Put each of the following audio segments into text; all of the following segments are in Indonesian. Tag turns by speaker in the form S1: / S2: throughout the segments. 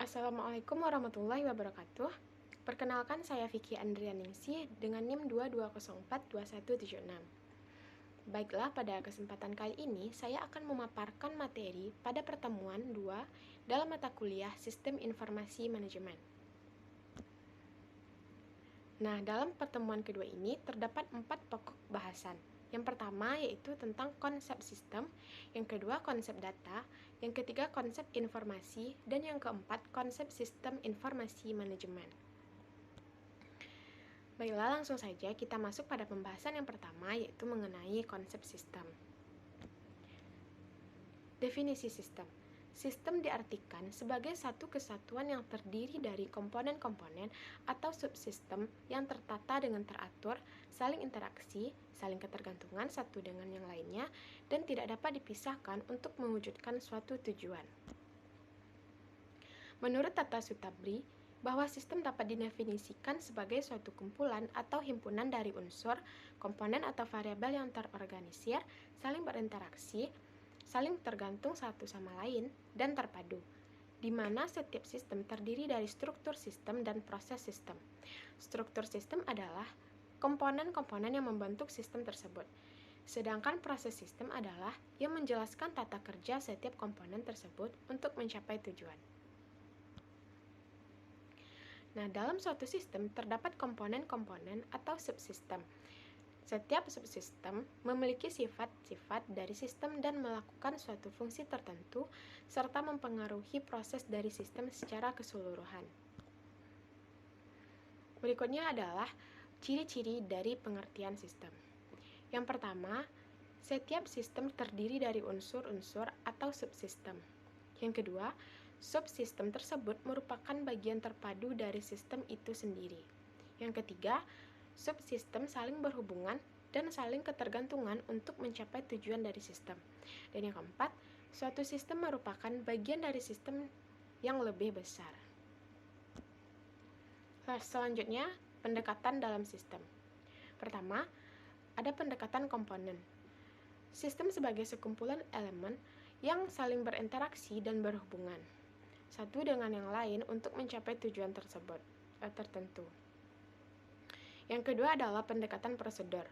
S1: Assalamualaikum warahmatullahi wabarakatuh. Perkenalkan, saya Vicky Andrianingsih dengan NIM 22042176. Baiklah, pada kesempatan kali ini saya akan memaparkan materi pada pertemuan 2 dalam mata kuliah Sistem Informasi Manajemen. Nah, dalam pertemuan kedua ini terdapat 4 pokok bahasan. Yang pertama yaitu tentang konsep sistem, yang kedua konsep data, yang ketiga konsep informasi, dan yang keempat konsep sistem informasi manajemen. Baiklah, langsung saja kita masuk pada pembahasan yang pertama yaitu mengenai konsep sistem. Definisi sistem. Sistem diartikan sebagai satu kesatuan yang terdiri dari komponen-komponen atau subsistem yang tertata dengan teratur, saling interaksi, saling ketergantungan satu dengan yang lainnya, dan tidak dapat dipisahkan untuk mewujudkan suatu tujuan. Menurut Tata Sutabri, bahwa sistem dapat didefinisikan sebagai suatu kumpulan atau himpunan dari unsur, komponen atau variabel yang terorganisir, saling berinteraksi, saling tergantung satu sama lain, dan terpadu, di mana setiap sistem terdiri dari struktur sistem dan proses sistem. Struktur sistem adalah komponen-komponen yang membentuk sistem tersebut, sedangkan proses sistem adalah yang menjelaskan tata kerja setiap komponen tersebut untuk mencapai tujuan. Nah, dalam suatu sistem terdapat komponen-komponen atau subsistem. Setiap subsistem memiliki sifat-sifat dari sistem dan melakukan suatu fungsi tertentu, serta mempengaruhi proses dari sistem secara keseluruhan. Berikutnya adalah ciri-ciri dari pengertian sistem. Yang pertama, setiap sistem terdiri dari unsur-unsur atau subsistem. Yang kedua, subsistem tersebut merupakan bagian terpadu dari sistem itu sendiri. Yang ketiga, subsistem saling berhubungan dan saling ketergantungan untuk mencapai tujuan dari sistem. Dan yang keempat, suatu sistem merupakan bagian dari sistem yang lebih besar. Selanjutnya, pendekatan dalam sistem. Pertama, ada pendekatan komponen. Sistem sebagai sekumpulan elemen yang saling berinteraksi dan berhubungan satu dengan yang lain untuk mencapai tujuan tersebut tertentu. Yang kedua adalah pendekatan prosedur.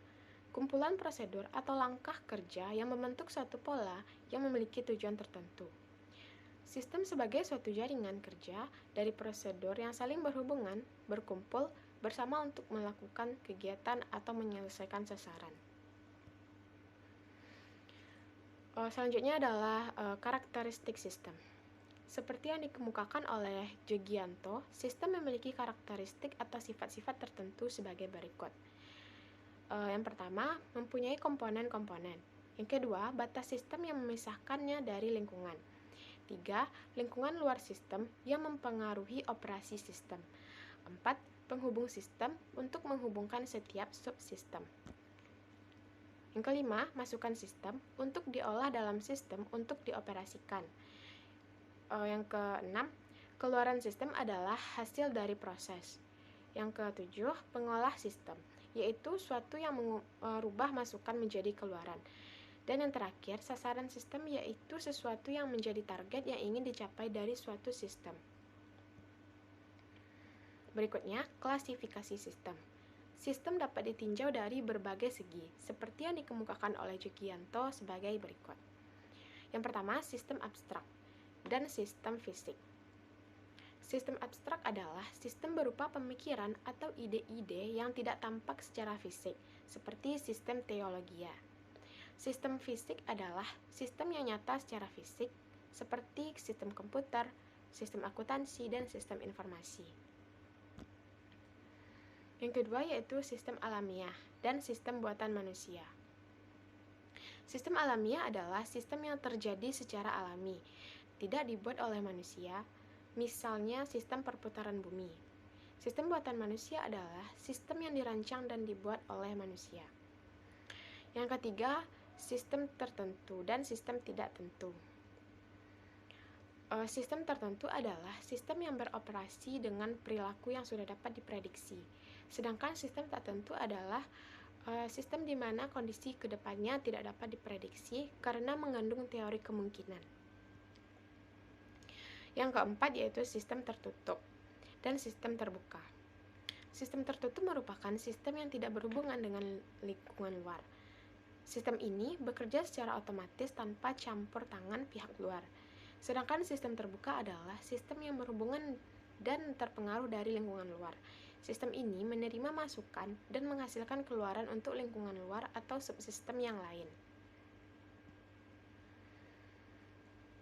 S1: Kumpulan prosedur atau langkah kerja yang membentuk suatu pola yang memiliki tujuan tertentu. Sistem sebagai suatu jaringan kerja dari prosedur yang saling berhubungan, berkumpul bersama untuk melakukan kegiatan atau menyelesaikan sasaran. Selanjutnya adalah karakteristik sistem. Seperti yang dikemukakan oleh Jogianto, sistem memiliki karakteristik atau sifat-sifat tertentu sebagai berikut. Yang pertama, mempunyai komponen-komponen. Yang kedua, batas sistem yang memisahkannya dari lingkungan. 3. Lingkungan luar sistem yang mempengaruhi operasi sistem. 4. Penghubung sistem untuk menghubungkan setiap subsistem. Yang kelima, masukan sistem untuk diolah dalam sistem untuk dioperasikan. Yang keenam, keluaran sistem adalah hasil dari proses. Yang ketujuh, pengolah sistem, yaitu suatu yang merubah masukan menjadi keluaran. Dan yang terakhir, sasaran sistem, yaitu sesuatu yang menjadi target yang ingin dicapai dari suatu sistem. Berikutnya, klasifikasi sistem. Sistem dapat ditinjau dari berbagai segi, seperti yang dikemukakan oleh Jogianto sebagai berikut. Yang pertama, sistem abstrak dan sistem fisik. Sistem abstrak adalah sistem berupa pemikiran atau ide-ide yang tidak tampak secara fisik, seperti sistem teologia. Sistem fisik adalah sistem yang nyata secara fisik, seperti sistem komputer, sistem akuntansi, dan sistem informasi. Yang kedua yaitu sistem alamiah dan sistem buatan manusia. Sistem alamiah adalah sistem yang terjadi secara alami, tidak dibuat oleh manusia, misalnya sistem perputaran bumi. Sistem buatan manusia adalah sistem yang dirancang dan dibuat oleh manusia. Yang ketiga, sistem tertentu dan sistem tidak tentu. Sistem tertentu adalah sistem yang beroperasi dengan perilaku yang sudah dapat diprediksi. Sedangkan sistem tak tentu adalah sistem di mana kondisi kedepannya tidak dapat diprediksi karena mengandung teori kemungkinan. Yang keempat yaitu sistem tertutup dan sistem terbuka. Sistem tertutup merupakan sistem yang tidak berhubungan dengan lingkungan luar. Sistem ini bekerja secara otomatis tanpa campur tangan pihak luar. Sedangkan sistem terbuka adalah sistem yang berhubungan dan terpengaruh dari lingkungan luar. Sistem ini menerima masukan dan menghasilkan keluaran untuk lingkungan luar atau subsistem yang lain.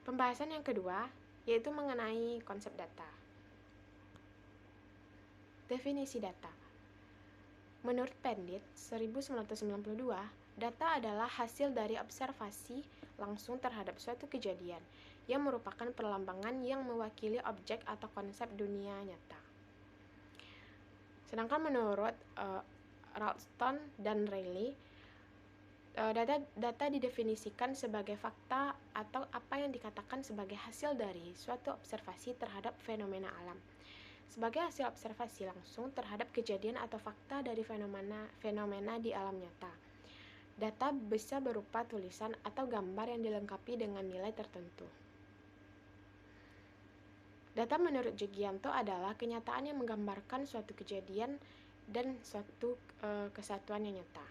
S1: Pembahasan yang kedua yaitu mengenai konsep data. Definisi data. Menurut Pandit 1992, data adalah hasil dari observasi langsung terhadap suatu kejadian yang merupakan perlambangan yang mewakili objek atau konsep dunia nyata. Sedangkan menurut Ralston dan Rayleigh, data didefinisikan sebagai fakta atau apa yang dikatakan sebagai hasil dari suatu observasi terhadap fenomena alam. Sebagai hasil observasi langsung terhadap kejadian atau fakta dari fenomena di alam nyata. Data bisa berupa tulisan atau gambar yang dilengkapi dengan nilai tertentu. Data menurut Jogyanto adalah kenyataan yang menggambarkan suatu kejadian dan suatu kesatuan yang nyata.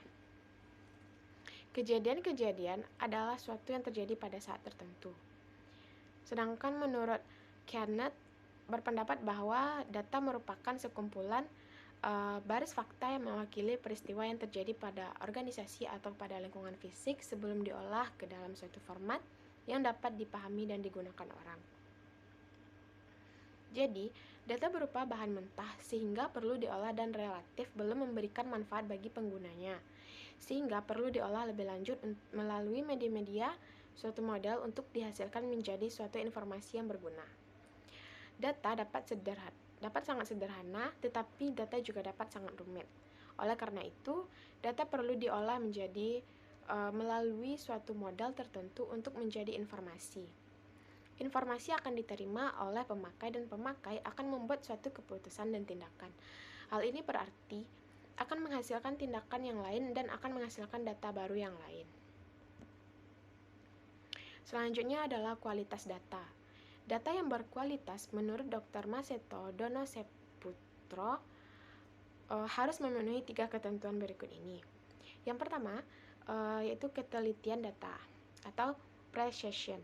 S1: Kejadian-kejadian adalah suatu yang terjadi pada saat tertentu. Sedangkan menurut Kenneth berpendapat bahwa data merupakan sekumpulan baris fakta yang mewakili peristiwa yang terjadi pada organisasi atau pada lingkungan fisik sebelum diolah ke dalam suatu format yang dapat dipahami dan digunakan orang. Jadi, data berupa bahan mentah sehingga perlu diolah dan relatif belum memberikan manfaat bagi penggunanya, sehingga perlu diolah lebih lanjut melalui media-media suatu model untuk dihasilkan menjadi suatu informasi yang berguna. Data dapat sangat sederhana, tetapi data juga dapat sangat rumit. Oleh karena itu, data perlu diolah menjadi melalui suatu model tertentu untuk menjadi informasi. Informasi akan diterima oleh pemakai dan pemakai akan membuat suatu keputusan dan tindakan. Hal ini berarti akan menghasilkan tindakan yang lain dan akan menghasilkan data baru yang lain. Selanjutnya adalah kualitas data. Data yang berkualitas menurut Dr. Maseto Donoseputro harus memenuhi 3 ketentuan berikut ini. Yang pertama yaitu ketelitian data atau precision.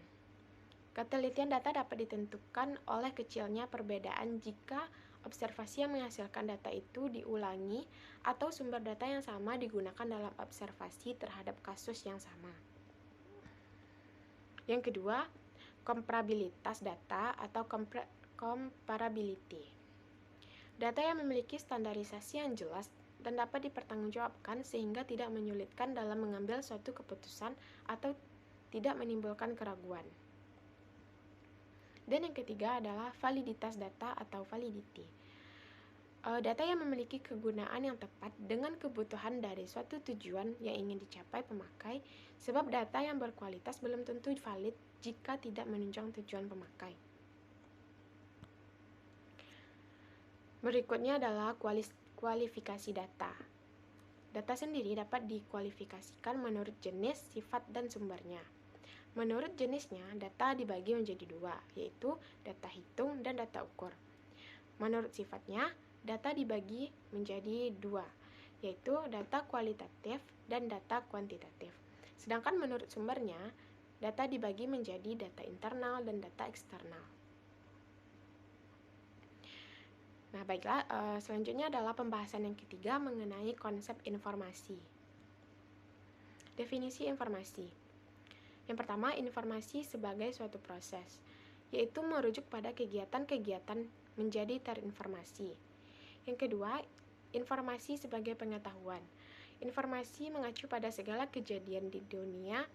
S1: Ketelitian data dapat ditentukan oleh kecilnya perbedaan jika observasi yang menghasilkan data itu diulangi atau sumber data yang sama digunakan dalam observasi terhadap kasus yang sama. Yang kedua, komparabilitas data atau comparability. Data yang memiliki standarisasi yang jelas dan dapat dipertanggungjawabkan sehingga tidak menyulitkan dalam mengambil suatu keputusan atau tidak menimbulkan keraguan. Dan yang ketiga adalah validitas data atau validity. Data yang memiliki kegunaan yang tepat dengan kebutuhan dari suatu tujuan yang ingin dicapai pemakai, sebab data yang berkualitas belum tentu valid jika tidak menunjang tujuan pemakai. Berikutnya adalah kualifikasi data. Data sendiri dapat dikualifikasikan menurut jenis, sifat, dan sumbernya. Menurut jenisnya, data dibagi menjadi 2, yaitu data hitung dan data ukur. Menurut sifatnya, data dibagi menjadi 2, yaitu data kualitatif dan data kuantitatif. Sedangkan menurut sumbernya, data dibagi menjadi data internal dan data eksternal. Nah, baiklah, selanjutnya adalah pembahasan yang ketiga mengenai konsep informasi. Definisi informasi. Yang pertama, informasi sebagai suatu proses, yaitu merujuk pada kegiatan-kegiatan menjadi terinformasi. Yang kedua, informasi sebagai pengetahuan. Informasi mengacu pada segala kejadian di dunia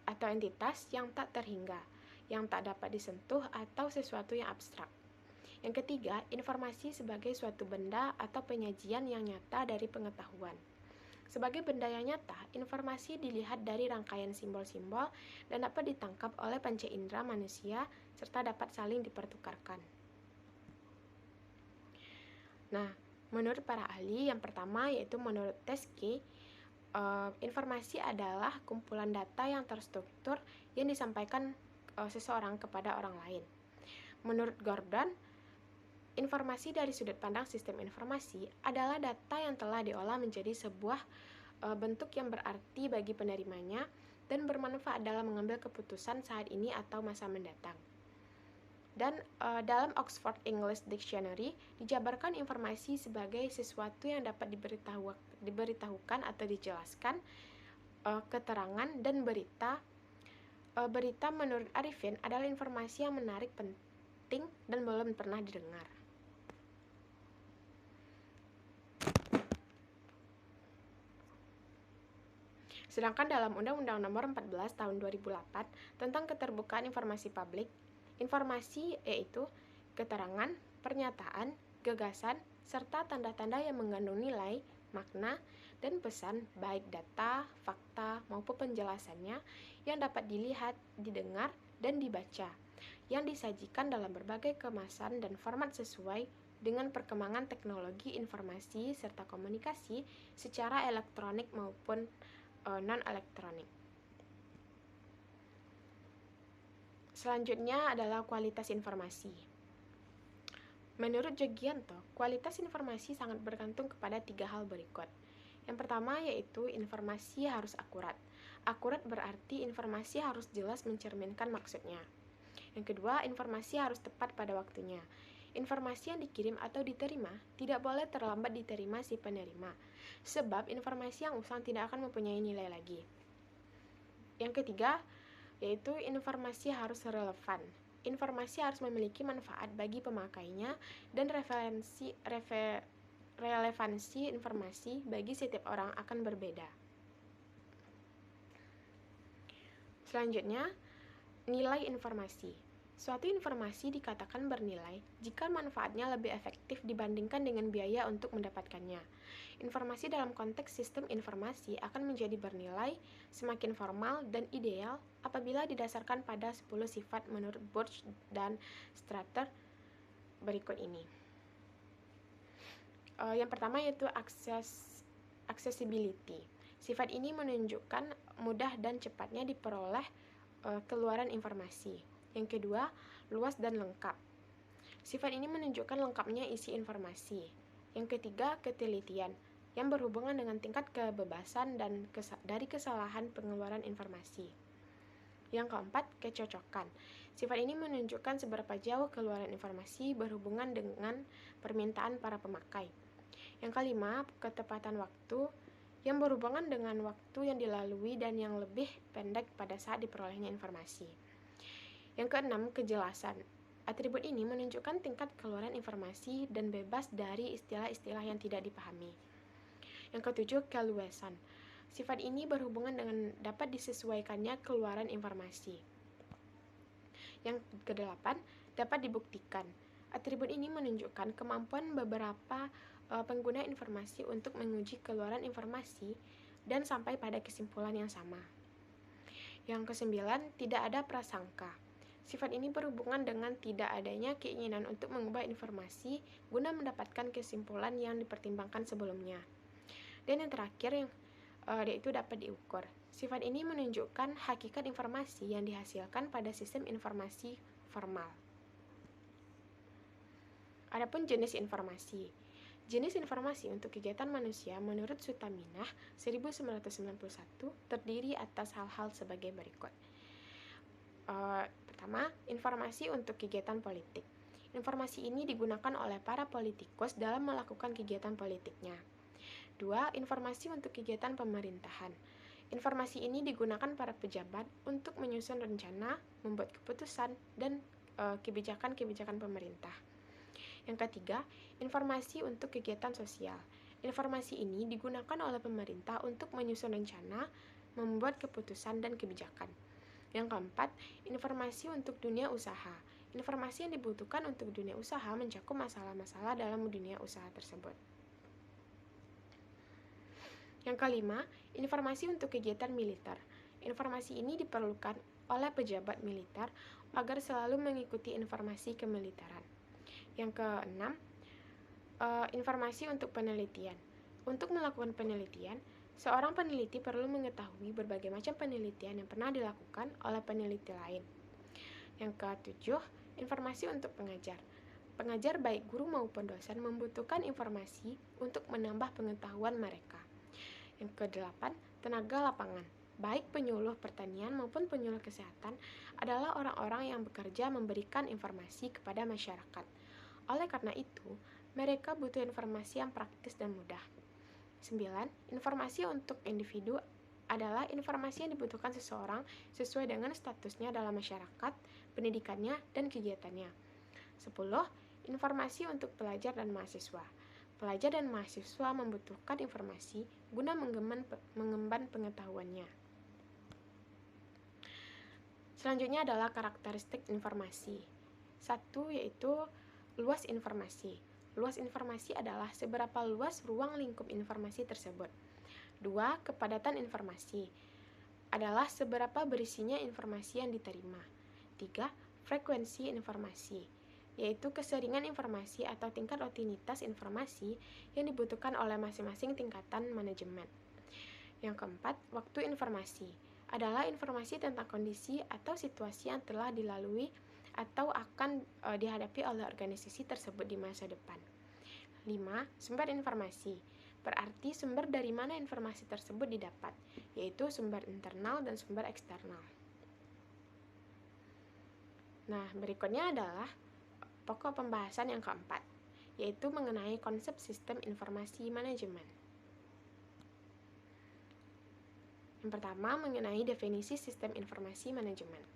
S1: atau entitas yang tak terhingga, yang tak dapat disentuh atau sesuatu yang abstrak. Yang ketiga, informasi sebagai suatu benda atau penyajian yang nyata dari pengetahuan. Sebagai benda yang nyata, informasi dilihat dari rangkaian simbol-simbol dan dapat ditangkap oleh panca indera manusia serta dapat saling dipertukarkan. Nah, menurut para ahli, yang pertama yaitu menurut Teskey, informasi adalah kumpulan data yang terstruktur yang disampaikan seseorang kepada orang lain. Menurut Gordon, informasi dari sudut pandang sistem informasi adalah data yang telah diolah menjadi sebuah bentuk yang berarti bagi penerimanya dan bermanfaat dalam mengambil keputusan saat ini atau masa mendatang. Dan dalam Oxford English Dictionary dijabarkan informasi sebagai sesuatu yang dapat diberitahukan atau dijelaskan, keterangan dan berita. Berita menurut Arifin adalah informasi yang menarik, penting, dan belum pernah didengar. Sedangkan dalam Undang-Undang Nomor 14 Tahun 2008 tentang Keterbukaan Informasi Publik, informasi yaitu keterangan, pernyataan, gagasan, serta tanda-tanda yang mengandung nilai, makna, dan pesan baik data, fakta, maupun penjelasannya yang dapat dilihat, didengar, dan dibaca, yang disajikan dalam berbagai kemasan dan format sesuai dengan perkembangan teknologi informasi serta komunikasi secara elektronik maupun non-elektronik. Selanjutnya adalah kualitas informasi. Menurut Jogianto, kualitas informasi sangat bergantung kepada 3 hal berikut. Yang pertama yaitu informasi harus akurat. Akurat berarti informasi harus jelas mencerminkan maksudnya. Yang kedua, informasi harus tepat pada waktunya. Informasi yang dikirim atau diterima tidak boleh terlambat diterima si penerima, sebab informasi yang usang tidak akan mempunyai nilai lagi. Yang ketiga, yaitu informasi harus relevan. Informasi harus memiliki manfaat bagi pemakainya dan relevansi informasi bagi setiap orang akan berbeda. Selanjutnya, nilai informasi. Suatu informasi dikatakan bernilai jika manfaatnya lebih efektif dibandingkan dengan biaya untuk mendapatkannya. Informasi dalam konteks sistem informasi akan menjadi bernilai semakin formal dan ideal apabila didasarkan pada 10 sifat menurut Burch dan Strater berikut ini. Yang pertama yaitu accessibility. Sifat ini menunjukkan mudah dan cepatnya diperoleh keluaran informasi. Yang kedua, luas dan lengkap. Sifat ini menunjukkan lengkapnya isi informasi. Yang ketiga, ketelitian, yang berhubungan dengan tingkat kebebasan dan dari kesalahan pengeluaran informasi. Yang keempat, kecocokan. Sifat ini menunjukkan seberapa jauh keluaran informasi berhubungan dengan permintaan para pemakai. Yang kelima, ketepatan waktu, yang berhubungan dengan waktu yang dilalui dan yang lebih pendek pada saat diperolehnya informasi. Yang keenam, kejelasan. Atribut ini menunjukkan tingkat keluaran informasi dan bebas dari istilah-istilah yang tidak dipahami. Yang ketujuh, keluasan. Sifat ini berhubungan dengan dapat disesuaikannya keluaran informasi. Yang kedelapan, dapat dibuktikan. Atribut ini menunjukkan kemampuan beberapa pengguna informasi untuk menguji keluaran informasi dan sampai pada kesimpulan yang sama. Yang kesembilan, tidak ada prasangka. Sifat ini berhubungan dengan tidak adanya keinginan untuk mengubah informasi guna mendapatkan kesimpulan yang dipertimbangkan sebelumnya. Dan yang terakhir, yaitu dapat diukur. Sifat ini menunjukkan hakikat informasi yang dihasilkan pada sistem informasi formal. Adapun jenis informasi. Jenis informasi untuk kegiatan manusia menurut Sutaminah 1991 terdiri atas hal-hal sebagai berikut. Pertama, informasi untuk kegiatan politik. Informasi ini digunakan oleh para politikus dalam melakukan kegiatan politiknya. 2. Informasi untuk kegiatan pemerintahan. Informasi ini digunakan para pejabat untuk menyusun rencana, membuat keputusan, dan kebijakan-kebijakan pemerintah. Yang ketiga, informasi untuk kegiatan sosial. Informasi ini digunakan oleh pemerintah untuk menyusun rencana, membuat keputusan, dan kebijakan. Yang keempat, informasi untuk dunia usaha. Informasi yang dibutuhkan untuk dunia usaha mencakup masalah-masalah dalam dunia usaha tersebut. Yang kelima, informasi untuk kegiatan militer. Informasi ini diperlukan oleh pejabat militer agar selalu mengikuti informasi kemiliteran. Yang keenam, informasi untuk penelitian. Untuk melakukan penelitian, seorang peneliti perlu mengetahui berbagai macam penelitian yang pernah dilakukan oleh peneliti lain. Yang ketujuh, Informasi untuk pengajar. Pengajar baik guru maupun dosen membutuhkan informasi untuk menambah pengetahuan mereka. Yang kedelapan, tenaga lapangan. Baik penyuluh pertanian maupun penyuluh kesehatan adalah orang-orang yang bekerja memberikan informasi kepada masyarakat. Oleh karena itu, mereka butuh informasi yang praktis dan mudah. 9. Informasi untuk individu adalah informasi yang dibutuhkan seseorang sesuai dengan statusnya dalam masyarakat, pendidikannya, dan kegiatannya. 10. Informasi untuk pelajar dan mahasiswa. Pelajar dan mahasiswa membutuhkan informasi guna mengemban pengetahuannya. Selanjutnya adalah karakteristik informasi. 1. Yaitu luas informasi. Luas informasi adalah seberapa luas ruang lingkup informasi tersebut. 2. Kepadatan informasi adalah seberapa berisinya informasi yang diterima. 3. Frekuensi informasi, yaitu keseringan informasi atau tingkat rutinitas informasi yang dibutuhkan oleh masing-masing tingkatan manajemen. Yang keempat, waktu informasi adalah informasi tentang kondisi atau situasi yang telah dilalui atau akan dihadapi oleh organisasi tersebut di masa depan. 5. Sumber informasi berarti sumber dari mana informasi tersebut didapat, yaitu sumber internal dan sumber eksternal. Nah, berikutnya adalah pokok pembahasan yang keempat, yaitu mengenai konsep sistem informasi manajemen. Yang pertama, mengenai definisi sistem informasi manajemen.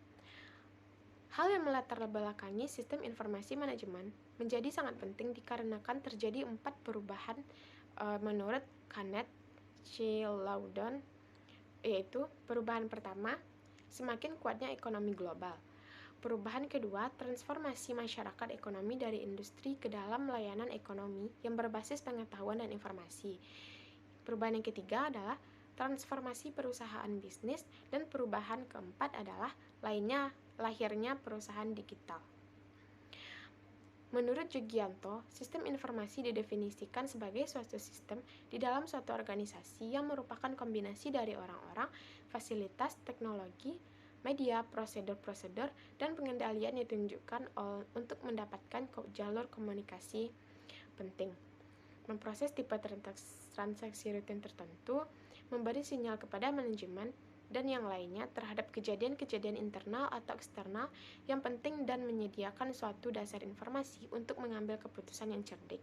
S1: Hal yang melatar belakangi sistem informasi manajemen menjadi sangat penting dikarenakan terjadi 4 perubahan menurut Kenneth C. Loudon, yaitu perubahan pertama, semakin kuatnya ekonomi global. Perubahan kedua, transformasi masyarakat ekonomi dari industri ke dalam layanan ekonomi yang berbasis pengetahuan dan informasi. Perubahan yang ketiga adalah transformasi perusahaan bisnis, dan perubahan keempat adalah lahirnya perusahaan digital. Menurut Jugianto, sistem informasi didefinisikan sebagai suatu sistem di dalam suatu organisasi yang merupakan kombinasi dari orang-orang, fasilitas, teknologi, media, prosedur-prosedur, dan pengendalian yang ditunjukkan untuk mendapatkan jalur komunikasi penting, memproses tipe transaksi rutin tertentu, memberi sinyal kepada manajemen, dan yang lainnya terhadap kejadian-kejadian internal atau eksternal yang penting dan menyediakan suatu dasar informasi untuk mengambil keputusan yang cerdik.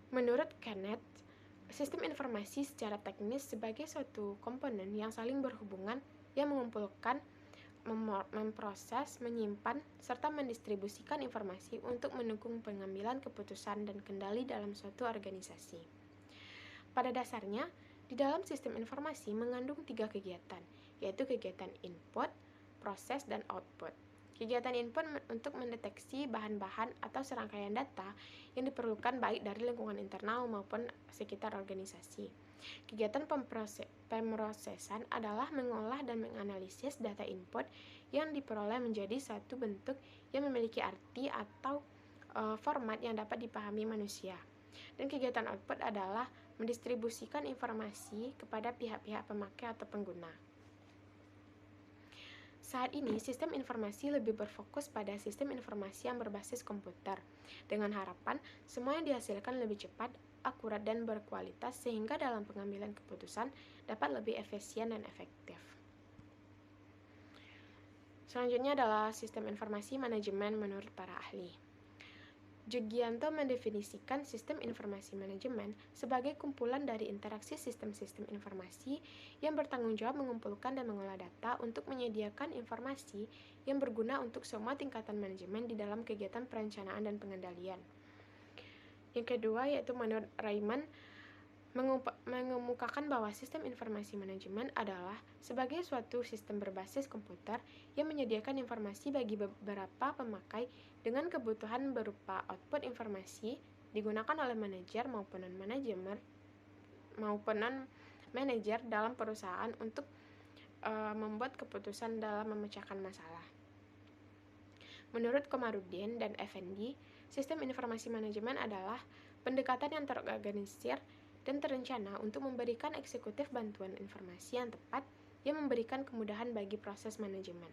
S1: Menurut Kenneth, sistem informasi secara teknis sebagai suatu komponen yang saling berhubungan yang mengumpulkan, memproses, menyimpan, serta mendistribusikan informasi untuk mendukung pengambilan keputusan dan kendali dalam suatu organisasi. Pada dasarnya, di dalam sistem informasi mengandung 3 kegiatan, yaitu kegiatan input, proses, dan output. Kegiatan input untuk mendeteksi bahan-bahan atau serangkaian data yang diperlukan baik dari lingkungan internal maupun sekitar organisasi. Kegiatan pemrosesan adalah mengolah dan menganalisis data input yang diperoleh menjadi satu bentuk yang memiliki arti atau format yang dapat dipahami manusia. Dan kegiatan output adalah mendistribusikan informasi kepada pihak-pihak pemakai atau pengguna. Saat ini, sistem informasi lebih berfokus pada sistem informasi yang berbasis komputer, dengan harapan semua yang dihasilkan lebih cepat, akurat, dan berkualitas sehingga dalam pengambilan keputusan dapat lebih efisien dan efektif. Selanjutnya adalah sistem informasi manajemen menurut para ahli. Jugianto mendefinisikan sistem informasi manajemen sebagai kumpulan dari interaksi sistem-sistem informasi yang bertanggung jawab mengumpulkan dan mengolah data untuk menyediakan informasi yang berguna untuk semua tingkatan manajemen di dalam kegiatan perencanaan dan pengendalian. Yang kedua, yaitu menurut Raymond, mengemukakan bahwa sistem informasi manajemen adalah sebagai suatu sistem berbasis komputer yang menyediakan informasi bagi beberapa pemakai dengan kebutuhan berupa output informasi digunakan oleh manajer maupun non-manajer dalam perusahaan untuk membuat keputusan dalam memecahkan masalah. Menurut Komarudin dan Effendi, sistem informasi manajemen adalah pendekatan yang terorganisir dan terencana untuk memberikan eksekutif bantuan informasi yang tepat yang memberikan kemudahan bagi proses manajemen.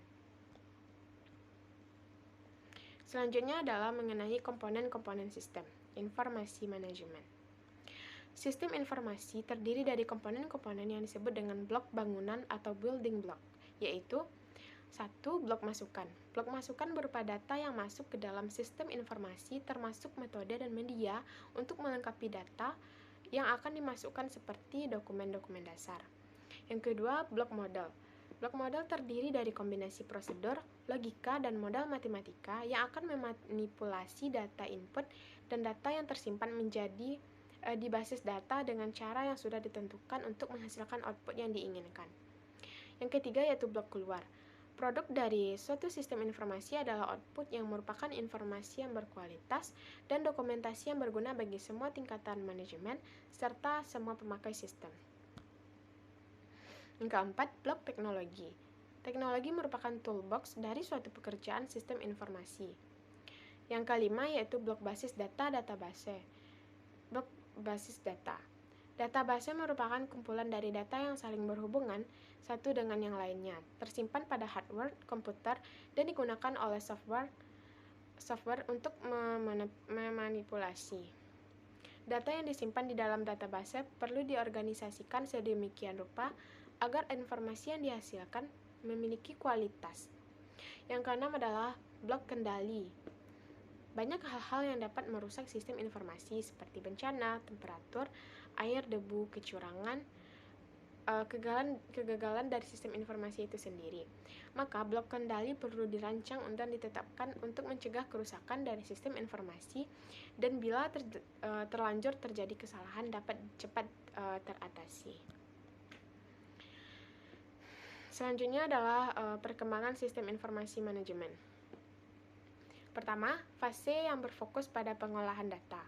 S1: Selanjutnya adalah mengenai komponen-komponen sistem informasi manajemen. Sistem informasi terdiri dari komponen-komponen yang disebut dengan blok bangunan atau building block, yaitu 1. Blok masukan. Blok masukan berupa data yang masuk ke dalam sistem informasi termasuk metode dan media untuk melengkapi data yang akan dimasukkan seperti dokumen-dokumen dasar. Yang kedua, blok model. Blok model terdiri dari kombinasi prosedur, logika, dan modal matematika yang akan memanipulasi data input dan data yang tersimpan menjadi di basis data dengan cara yang sudah ditentukan untuk menghasilkan output yang diinginkan. Yang ketiga yaitu blok keluar. Produk dari suatu sistem informasi adalah output yang merupakan informasi yang berkualitas dan dokumentasi yang berguna bagi semua tingkatan manajemen serta semua pemakai sistem. Yang keempat, blok teknologi. Teknologi merupakan toolbox dari suatu pekerjaan sistem informasi. Yang kelima yaitu blok basis data database. Blok basis data. Database merupakan kumpulan dari data yang saling berhubungan satu dengan yang lainnya, tersimpan pada hardware komputer dan digunakan oleh software untuk memanipulasi. Data yang disimpan di dalam database perlu diorganisasikan sedemikian rupa agar informasi yang dihasilkan memiliki kualitas. Yang keenam adalah blok kendali. Banyak hal-hal yang dapat merusak sistem informasi seperti bencana, temperatur, air, debu, kecurangan, kegagalan dari sistem informasi itu sendiri. Maka blok kendali perlu dirancang dan ditetapkan untuk mencegah kerusakan dari sistem informasi dan bila terlanjur terjadi kesalahan dapat cepat teratasi. Selanjutnya adalah perkembangan sistem informasi manajemen. Pertama, fase yang berfokus pada pengolahan data.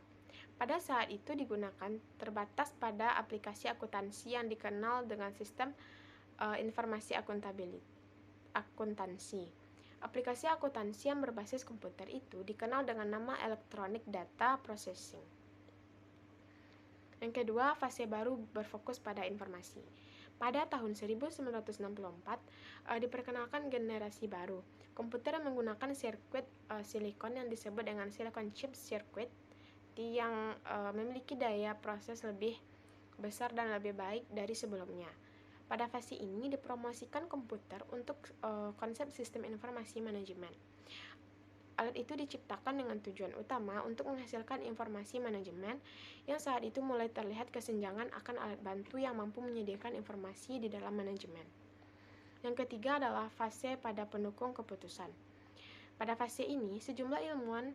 S1: Pada saat itu digunakan terbatas pada aplikasi akuntansi yang dikenal dengan sistem informasi akuntansi. Aplikasi akuntansi yang berbasis komputer itu dikenal dengan nama Electronic Data Processing. Yang kedua, fase baru berfokus pada informasi. Pada tahun 1964, diperkenalkan generasi baru, komputer yang menggunakan sirkuit silikon yang disebut dengan silicon chip circuit yang memiliki daya proses lebih besar dan lebih baik dari sebelumnya. Pada fase ini dipromosikan komputer untuk konsep sistem informasi manajemen. Alat itu diciptakan dengan tujuan utama untuk menghasilkan informasi manajemen yang saat itu mulai terlihat kesenjangan akan alat bantu yang mampu menyediakan informasi di dalam manajemen. Yang ketiga adalah fase pada pendukung keputusan. Pada fase ini, sejumlah ilmuwan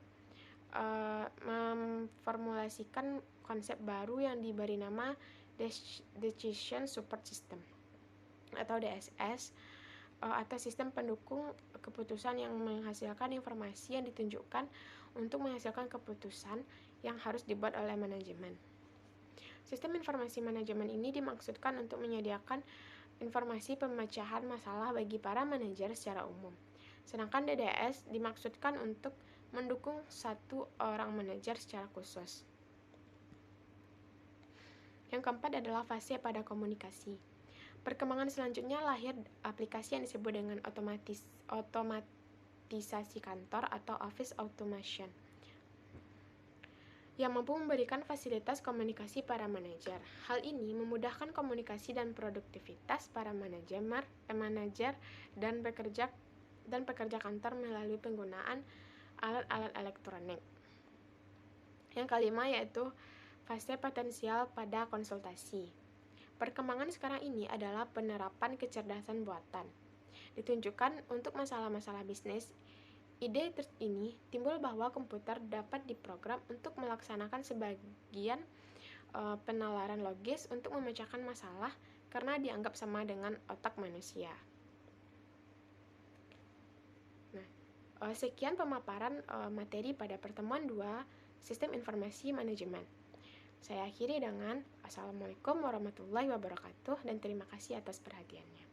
S1: memformulasikan konsep baru yang diberi nama Decision Support System atau DSS atau sistem pendukung keputusan yang menghasilkan informasi yang ditunjukkan untuk menghasilkan keputusan yang harus dibuat oleh manajemen. Sistem informasi manajemen ini dimaksudkan untuk menyediakan informasi pemecahan masalah bagi para manajer secara umum. Sedangkan DDS dimaksudkan untuk mendukung satu orang manajer secara khusus. Yang keempat adalah fase pada komunikasi. Perkembangan selanjutnya lahir aplikasi yang disebut dengan otomatisasi kantor atau office automation yang mampu memberikan fasilitas komunikasi para manajer. Hal ini memudahkan komunikasi dan produktivitas para manajer dan pekerja kantor melalui penggunaan alat-alat elektronik. Yang kelima yaitu fase potensial pada konsultasi. Perkembangan sekarang ini adalah penerapan kecerdasan buatan. Ditunjukkan untuk masalah-masalah bisnis, ide ini timbul bahwa komputer dapat diprogram untuk melaksanakan sebagian penalaran logis untuk memecahkan masalah karena dianggap sama dengan otak manusia. Nah, sekian pemaparan materi pada pertemuan 2 Sistem Informasi Manajemen. Saya akhiri dengan Assalamualaikum warahmatullahi wabarakatuh dan terima kasih atas perhatiannya.